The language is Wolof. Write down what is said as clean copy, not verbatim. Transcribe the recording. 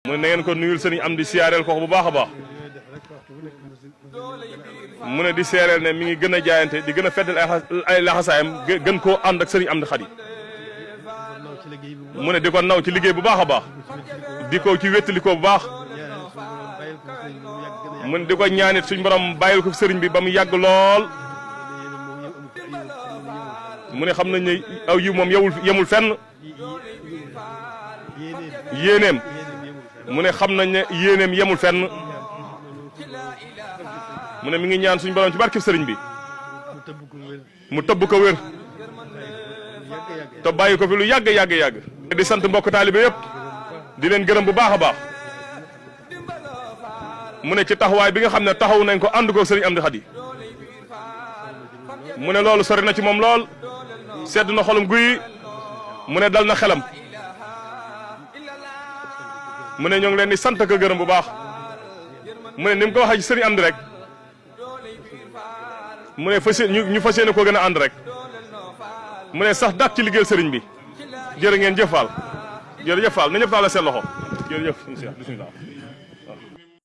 mu ne na ngeen ko nuyul sëriñ am di siyaareel ko bu baax a baax mu ne di seereel ne mi ngi gën a jaayante di gën a feddal ay laxasaayam gën koo ànd ak sëriñ am di xadi mu ne di ko naw ci liggéey bu baax a baax di ko ci wéttalikoo bu baax mu ne di ko ñaanit suñ borom bàyyil ko sëriñ bi ba mu yàgg lool mu ne xam nañ ne aw yiw moom yemul fenn yéeneem mu ne xam nañ ne yéeneem yemul fenn mu ne mi ngi ñaan suñu borom ci barkeb sëriñ bi mu tëbb ko wér te bàyyi ko fi lu yàgg. di sant mbokk taalibe yëpp di leen gërëm bu baax a baax mu ne ci taxawaay bi nga xam ne taxaw nañ ko ànd ko sëriñ Amdi Xadi mu ne loolu sori na ci moom lool sedd na xolum guy mu ne dal na xelam mu ne ñoo ngi leen di sant ko gërëm bu baax mu ne ni mu ko waxee ci sëriñ Amdi rek mu ne ñu fas yéene koo gën a ànd rek mu ne sax daat ci liggéeyal sëriñ bi jërë ngeen jëf Fall jërëjëf Fall na ñëpp taal la seen loxo jërëjëf bismillah